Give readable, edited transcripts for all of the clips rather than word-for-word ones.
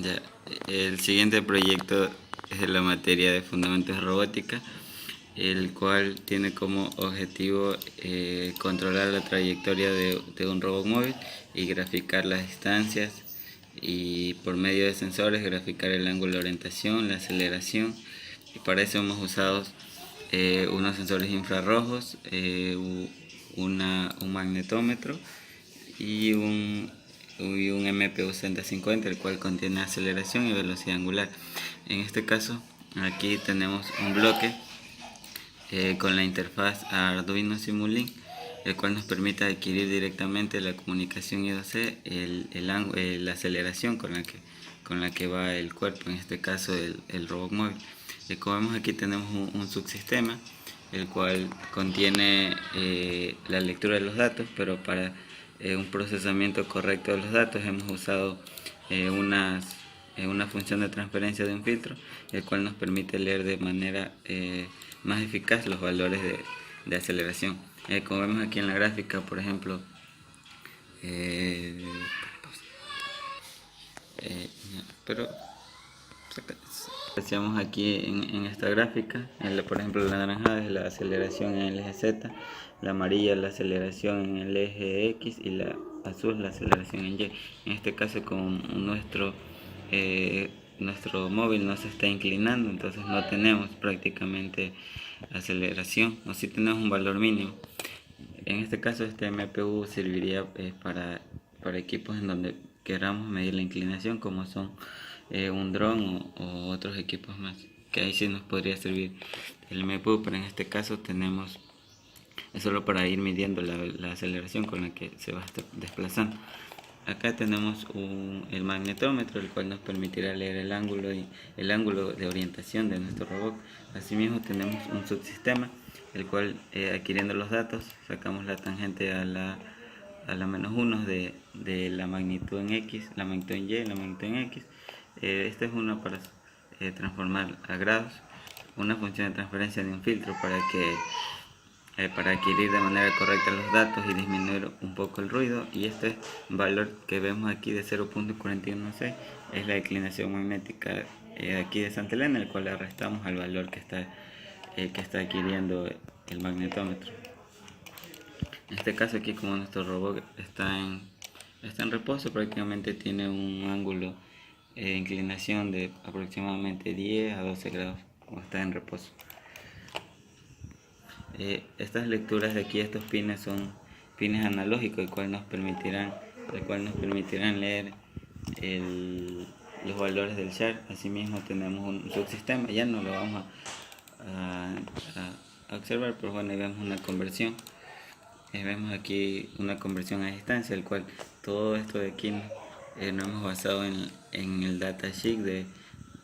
Ya, el siguiente proyecto es de la materia de Fundamentos de Robótica, el cual tiene como objetivo controlar la trayectoria de un robot móvil y graficar las distancias, y por medio de sensores graficar el ángulo de orientación, la aceleración. Y para eso hemos usado unos sensores infrarrojos, un magnetómetro y un MPU 6050, el cual contiene aceleración y velocidad angular. En este caso, aquí tenemos un bloque con la interfaz Arduino Simulink, el cual nos permite adquirir directamente la comunicación I2C, la aceleración con la que va el cuerpo, en este caso el robot móvil. Como vemos, aquí tenemos un subsistema, el cual contiene la lectura de los datos, pero para un procesamiento correcto de los datos hemos usado una función de transferencia de un filtro, el cual nos permite leer de manera más eficaz los valores de aceleración. Como vemos aquí en la gráfica, por ejemplo, pero apreciamos aquí en esta gráfica, por ejemplo, la naranja es la aceleración en el eje Z, la amarilla la aceleración en el eje X y la azul la aceleración en Y. En este caso, como nuestro móvil no se está inclinando, entonces no tenemos prácticamente aceleración, o si tenemos un valor mínimo. En este caso, este MPU serviría para equipos en donde queramos medir la inclinación, como son un dron o otros equipos más, que ahí sí nos podría servir el MPU, pero en este caso es solo para ir midiendo la aceleración con la que se va a estar desplazando. Acá tenemos el magnetómetro, el cual nos permitirá leer el ángulo de orientación de nuestro robot. Asimismo tenemos un subsistema, el cual adquiriendo los datos sacamos la tangente a la -1 de la magnitud en X, la magnitud en Y, la magnitud en X. Esta es una para transformar a grados, una función de transferencia de un filtro para adquirir de manera correcta los datos y disminuir un poco el ruido, y este valor que vemos aquí de 0.416 es la inclinación magnética aquí de Santa Elena, el cual le restamos al valor que está adquiriendo el magnetómetro. En este caso aquí, como nuestro robot está en reposo, prácticamente tiene un ángulo de inclinación de aproximadamente 10 a 12 grados como está en reposo. Estas lecturas de aquí, estos pines son pines analógicos, el cual nos permitirán leer los valores del SHARP. Asimismo tenemos un subsistema, ya no lo vamos a observar, pero bueno, ahí vemos una conversión. Vemos aquí una conversión a distancia, el cual todo esto de aquí nos hemos basado en el datasheet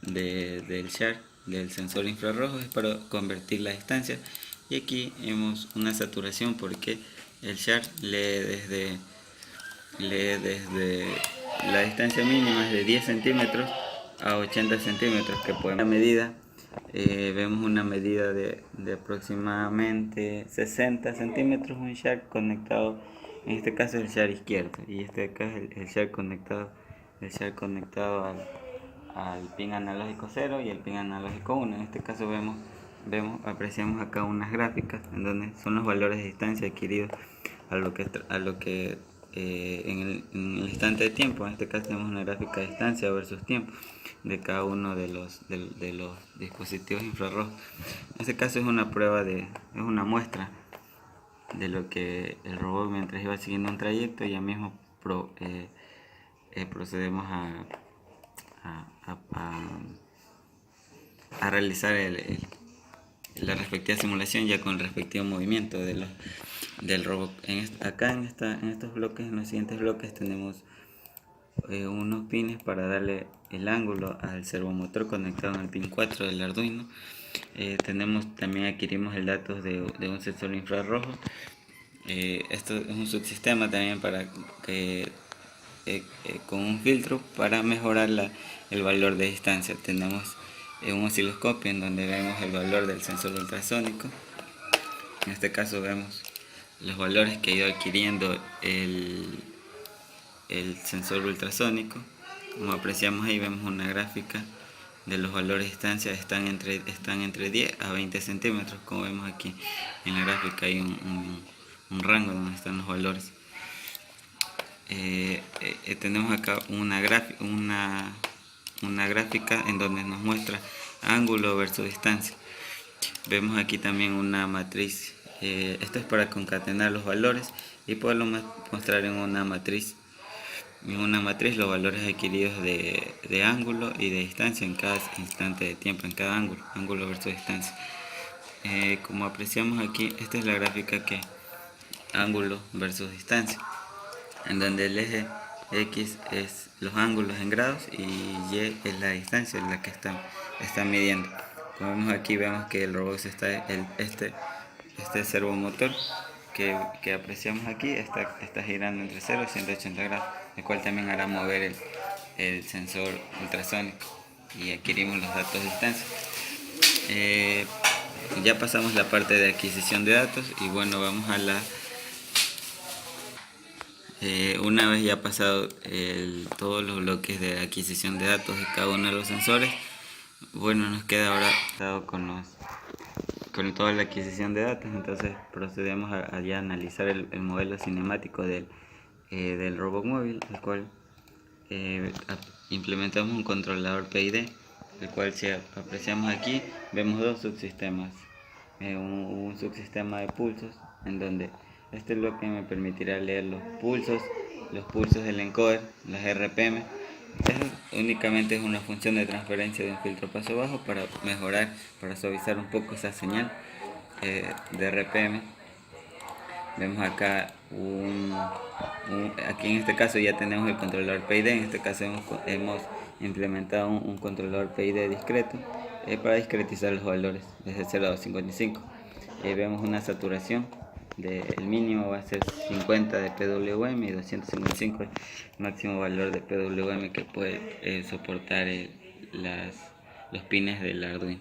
del SHARP, del sensor infrarrojo, es para convertir la distancia. Y aquí vemos una saturación porque el SHARP lee desde la distancia mínima es de 10 centímetros a 80 centímetros, que podemos medida. Vemos una medida de aproximadamente 60 centímetros, un SHARP conectado, en este caso es el SHARP izquierdo, y este acá es el SHARP conectado al pin analógico 0 y el pin analógico 1. En este caso apreciamos acá unas gráficas en donde son los valores de distancia adquiridos a lo que en el instante de tiempo. En este caso tenemos una gráfica de distancia versus tiempo de cada uno de los dispositivos infrarrojos. En este caso es una muestra de lo que el robot, mientras iba siguiendo un trayecto, ya mismo procedemos a realizar la respectiva simulación ya con el respectivo movimiento del robot. Acá en estos bloques, en los siguientes bloques, tenemos unos pines para darle el ángulo al servomotor conectado en el pin 4 del Arduino. También adquirimos el dato de un sensor infrarrojo. Esto es un subsistema también para con un filtro para mejorar el valor de distancia. Tenemos un osciloscopio en donde vemos el valor del sensor ultrasónico. En este caso vemos los valores que ha ido adquiriendo el sensor ultrasónico. Como apreciamos ahí, vemos una gráfica de los valores de distancia, están entre 10 a 20 centímetros. Como vemos aquí en la gráfica hay un rango donde están los valores. Tenemos acá una gráfica en donde nos muestra ángulo versus distancia. Vemos aquí también una matriz. Esto es para concatenar los valores y poderlo mostrar en una matriz. En una matriz los valores adquiridos de ángulo y de distancia en cada instante de tiempo, en cada ángulo versus distancia. Como apreciamos aquí, esta es la gráfica que ángulo versus distancia, en donde el eje X es los ángulos en grados y Y es la distancia en la que está midiendo. Como vemos aquí, vemos que el robot este servomotor que apreciamos aquí está girando entre 0 y 180 grados, el cual también hará mover el sensor ultrasónico y adquirimos los datos de distancia. Ya pasamos la parte de adquisición de datos y bueno, vamos a una vez ya pasado todos los bloques de adquisición de datos de cada uno de los sensores, bueno, nos queda ahora con toda la adquisición de datos. Entonces procedemos a ya analizar el modelo cinemático del robot móvil, el cual implementamos un controlador PID, el cual, si apreciamos aquí, vemos dos subsistemas. Un subsistema de pulsos, en donde este es lo que me permitirá leer los pulsos del encoder, las RPM. Eso únicamente es una función de transferencia de un filtro paso bajo para mejorar, para suavizar un poco esa señal de RPM. Vemos acá aquí en este caso ya tenemos el controlador PID. En este caso hemos implementado un controlador PID discreto para discretizar los valores desde 0 a 255. Vemos una saturación el mínimo va a ser 50 de PWM y 255 el máximo valor de PWM que puede soportar los pines del Arduino.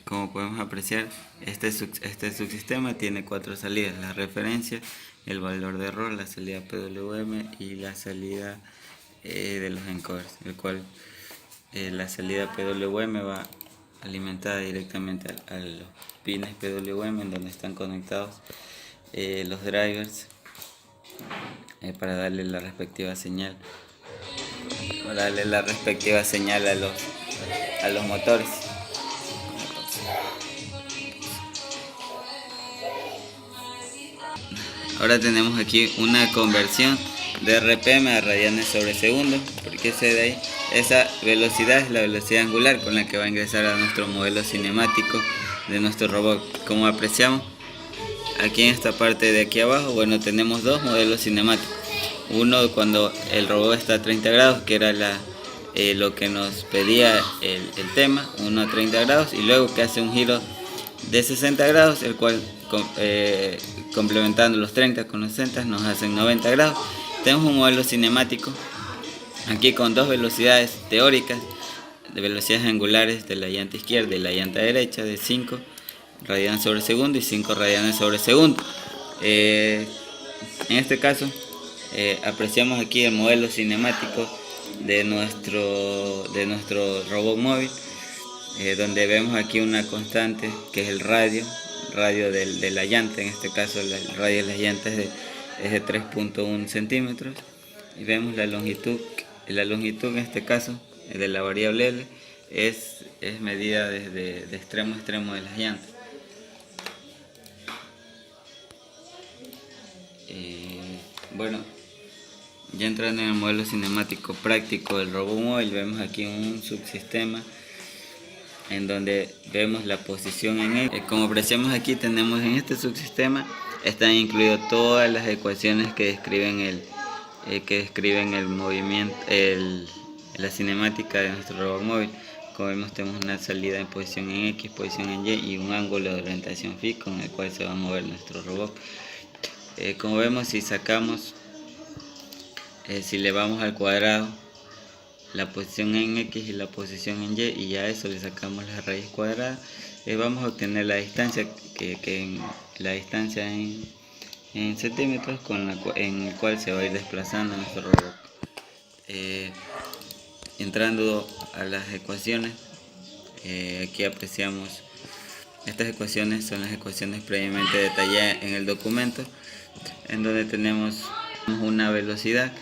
Como podemos apreciar, este subsistema tiene 4 salidas: la referencia, el valor de error, la salida PWM y la salida de los encoders, el cual la salida PWM va alimentada directamente a los pines PWM en donde están conectados los drivers para darle la respectiva señal a los motores. Ahora tenemos aquí una conversión de RPM a radianes sobre segundo, porque de ahí esa velocidad es la velocidad angular con la que va a ingresar a nuestro modelo cinemático de nuestro robot. Como apreciamos aquí en esta parte de aquí abajo, bueno, tenemos dos modelos cinemáticos. Uno cuando el robot está a 30 grados, que era lo que nos pedía el tema, uno a 30 grados, y luego que hace un giro de 60 grados, el cual complementando los 30 con los 60 nos hacen 90 grados. Tenemos un modelo cinemático aquí con dos velocidades teóricas, de velocidades angulares de la llanta izquierda y la llanta derecha, de 5 radianes sobre segundo y 5 radianes sobre segundo. En este caso apreciamos aquí el modelo cinemático de nuestro robot móvil, donde vemos aquí una constante que es el radio de la llanta. En este caso el radio de las llantas es de 3.1 centímetros, y vemos la longitud en este caso de la variable L es medida desde de extremo a extremo de las llantas. Bueno, ya entrando en el modelo cinemático práctico del robot móvil, vemos aquí un subsistema en donde vemos la posición en él. Como apreciamos aquí, tenemos en este subsistema están incluidas todas las ecuaciones que describen el movimiento, la cinemática de nuestro robot móvil. Como vemos, tenemos una salida en posición en X, posición en Y y un ángulo de orientación phi con el cual se va a mover nuestro robot. Como vemos, si elevamos al cuadrado la posición en X y la posición en Y a eso le sacamos la raíz cuadrada, vamos a obtener la distancia, la distancia en centímetros en el cual se va a ir desplazando nuestro robot. Entrando a las ecuaciones, aquí apreciamos, estas ecuaciones son las ecuaciones previamente detalladas en el documento, en donde tenemos una velocidad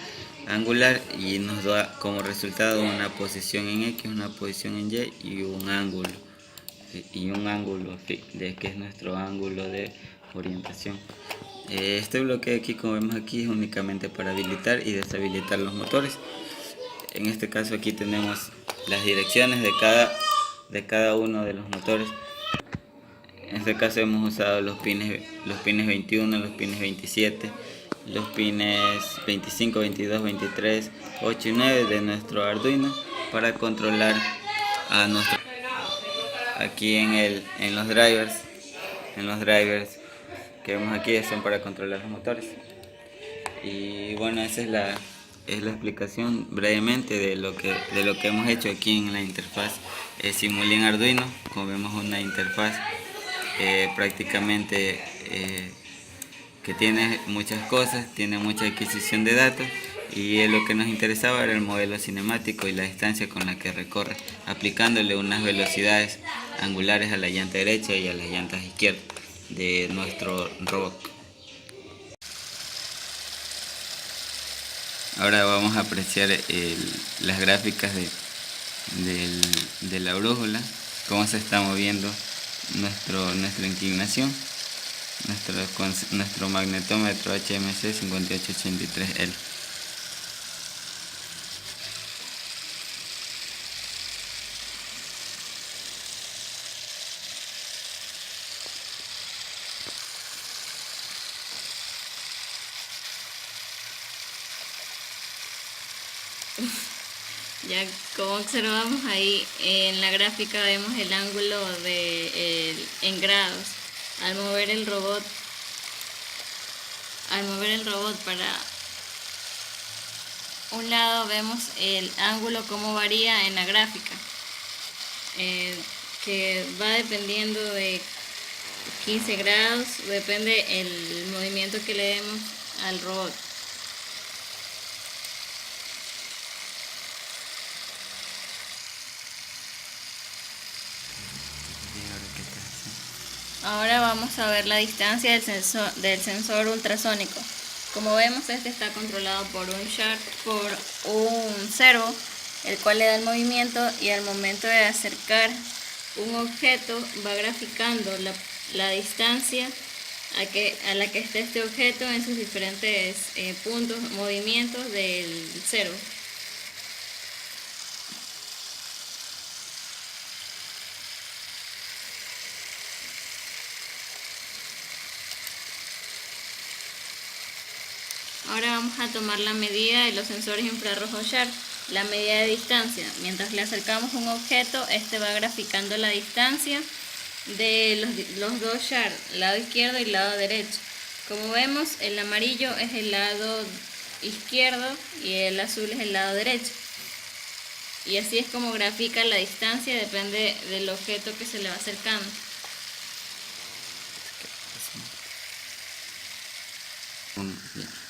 angular y nos da como resultado una posición en X, una posición en Y y un ángulo de que es nuestro ángulo de orientación. Este bloque de aquí, como vemos aquí, es únicamente para habilitar y deshabilitar los motores. En este caso aquí tenemos las direcciones de cada uno de los motores. En este caso hemos usado los pines 21, los pines 27, los pines 25, 22, 23, 8 y 9 de nuestro Arduino para controlar a nuestro aquí en los drivers que vemos aquí son para controlar los motores. Y bueno, esa es la explicación brevemente de lo que hemos hecho aquí en la interfaz Simulink Arduino. Como vemos, una interfaz prácticamente que tiene muchas cosas, tiene mucha adquisición de datos, y lo que nos interesaba era el modelo cinemático y la distancia con la que recorre, aplicándole unas velocidades angulares a la llanta derecha y a las llantas izquierdas de nuestro robot. Ahora vamos a apreciar las gráficas de la brújula, cómo se está moviendo nuestra inclinación, nuestro magnetómetro HMC 5883L. Ya como observamos ahí en la gráfica vemos el ángulo en grados. Al mover el robot para un lado vemos el ángulo como varía en la gráfica, que va dependiendo de 15 grados, depende el movimiento que le demos al robot. Ahora vamos a ver la distancia del sensor ultrasónico. Como vemos, este está controlado por un servo, el cual le da el movimiento, y al momento de acercar un objeto va graficando la distancia a la que está este objeto en sus diferentes movimientos del servo. Ahora vamos a tomar la medida de los sensores infrarrojos Sharp, la medida de distancia. Mientras le acercamos un objeto, este va graficando la distancia de los dos Sharp, lado izquierdo y lado derecho. Como vemos, el amarillo es el lado izquierdo y el azul es el lado derecho. Y así es como grafica la distancia, depende del objeto que se le va acercando.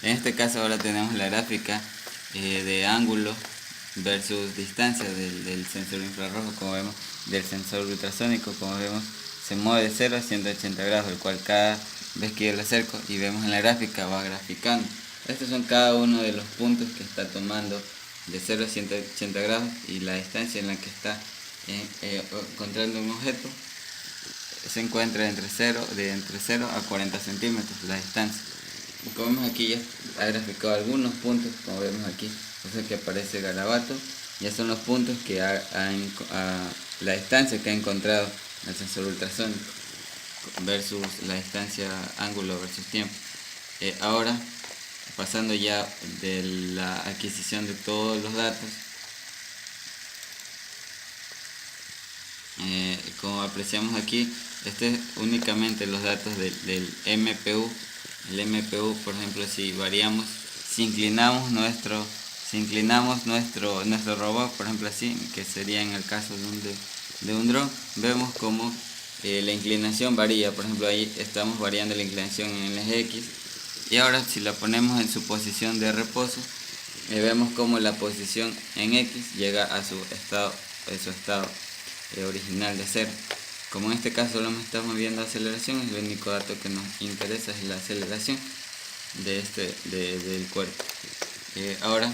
En este caso ahora tenemos la gráfica de ángulo versus distancia del sensor infrarrojo, como vemos, del sensor ultrasónico. Como vemos, se mueve de 0 a 180 grados, el cual cada vez que yo le acerco y vemos en la gráfica va graficando. Estos son cada uno de los puntos que está tomando de 0 a 180 grados, y la distancia en la que está encontrando un objeto se encuentra entre 0 a 40 centímetros la distancia. Como vemos aquí, ya ha graficado algunos puntos, como vemos aquí, o sea que aparece garabato, ya son los puntos que la distancia que ha encontrado el sensor ultrasónico versus la distancia ángulo versus tiempo. Ahora, pasando ya de la adquisición de todos los datos, como apreciamos aquí, este es únicamente los datos del MPU. El MPU, por ejemplo, si inclinamos nuestro robot, por ejemplo así, que sería en el caso de un dron, vemos como la inclinación varía. Por ejemplo, ahí estamos variando la inclinación en el eje X, Y ahora si la ponemos en su posición de reposo, vemos como la posición en X llega a su estado original de 0. Como en este caso solo estamos viendo aceleración, el único dato que nos interesa es la aceleración del cuerpo. Ahora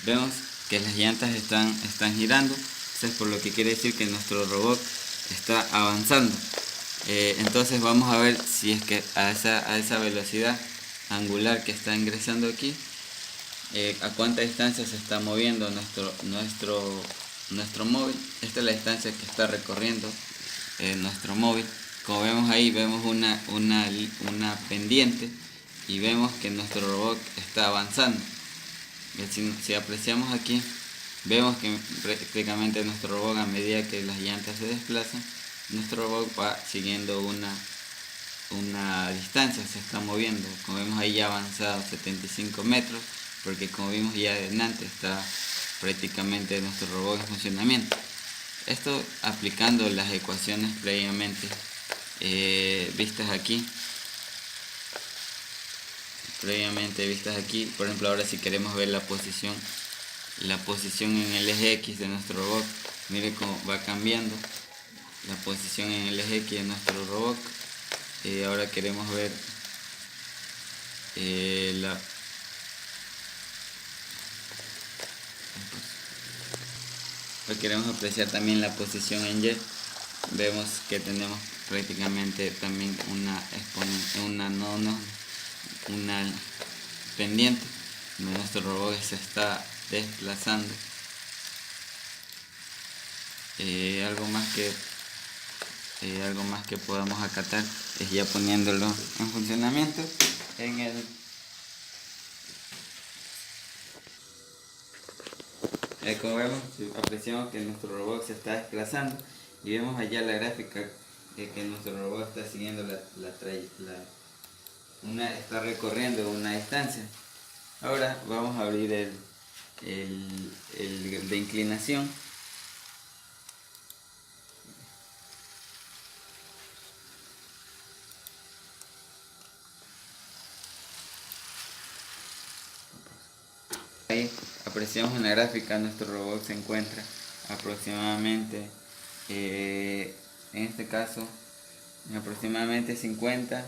vemos que las llantas están girando, eso es por lo que quiere decir que nuestro robot está avanzando. Entonces vamos a ver si es que a esa velocidad angular que está ingresando aquí, a cuánta distancia se está moviendo nuestro móvil. Esta es la distancia que está recorriendo nuestro móvil. Como vemos ahí, vemos una pendiente y vemos que nuestro robot está avanzando. Si apreciamos aquí, vemos que prácticamente nuestro robot, a medida que las llantas se desplazan, nuestro robot va siguiendo una distancia, se está moviendo. Como vemos ahí, ya ha avanzado 75 metros, porque como vimos ya adelante está prácticamente nuestro robot en funcionamiento. Esto aplicando las ecuaciones previamente vistas aquí. Por ejemplo, ahora si queremos ver la posición en el eje X de nuestro robot, mire cómo va cambiando la posición en el eje X de nuestro robot. Ahora queremos ver queremos apreciar también la posición en Y. Vemos que tenemos prácticamente también una pendiente. Nuestro robot se está desplazando. Algo más que podamos acatar es ya poniéndolo en funcionamiento como vemos, apreciamos que nuestro robot se está desplazando y vemos allá la gráfica que nuestro robot está siguiendo está recorriendo una distancia. Ahora vamos a abrir el de inclinación. Ahí apreciamos en la gráfica, nuestro robot se encuentra aproximadamente, en este caso, en aproximadamente 50,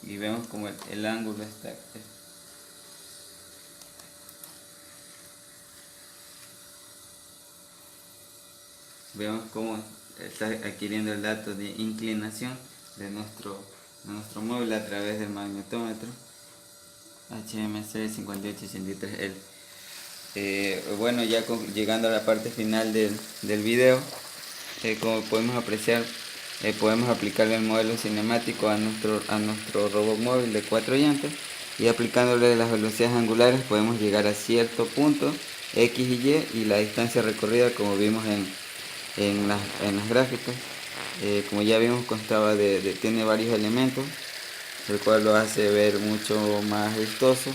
y vemos como el ángulo está. Vemos cómo está adquiriendo el dato de inclinación de nuestro móvil a través del magnetómetro HMC 5883L. Bueno, ya llegando a la parte final del video, como podemos apreciar, podemos aplicarle el modelo cinemático a nuestro robot móvil de 4 llantas, y aplicándole las velocidades angulares podemos llegar a cierto punto X y Y la distancia recorrida, como vimos en las gráficas. Como ya vimos, tiene varios elementos, el cual lo hace ver mucho más vistoso,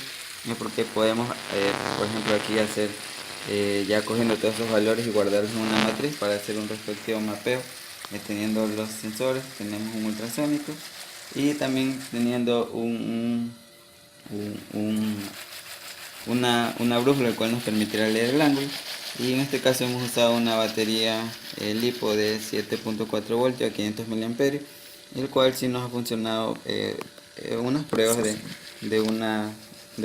porque podemos, por ejemplo, aquí hacer, ya cogiendo todos esos valores y guardarlos en una matriz para hacer un respectivo mapeo, teniendo los sensores. Tenemos un ultrasónico y también teniendo una brújula, el cual nos permitirá leer el ángulo. Y en este caso hemos usado una batería LiPo de 7.4 voltios a 500 mAh, el cual sí nos ha funcionado unas pruebas de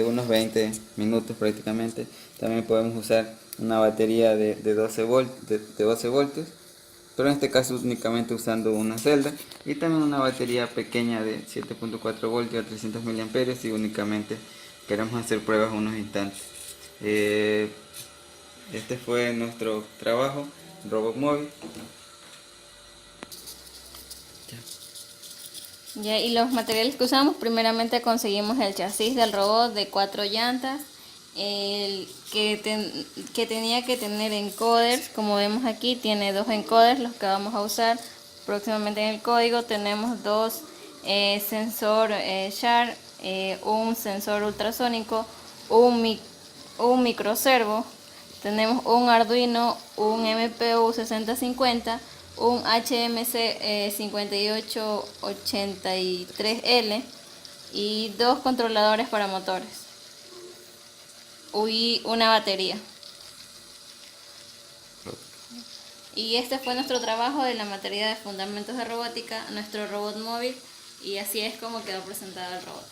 unos 20 minutos prácticamente. También podemos usar una batería de 12 voltios, pero en este caso únicamente usando una celda, y también una batería pequeña de 7.4 voltios a 300 mAh si únicamente queremos hacer pruebas unos instantes. Este fue nuestro trabajo, robot móvil. Ya, y los materiales que usamos, primeramente conseguimos el chasis del robot de 4 llantas, que tenía que tener encoders. Como vemos aquí, tiene 2 encoders los que vamos a usar próximamente en el código. Tenemos 2 sensor SHARC, un sensor ultrasónico, un microservo. Tenemos un Arduino, un MPU 6050, un HMC 5883L y 2 controladores para motores y una batería. Y este fue nuestro trabajo de la materia de fundamentos de robótica, nuestro robot móvil, y así es como quedó presentado el robot.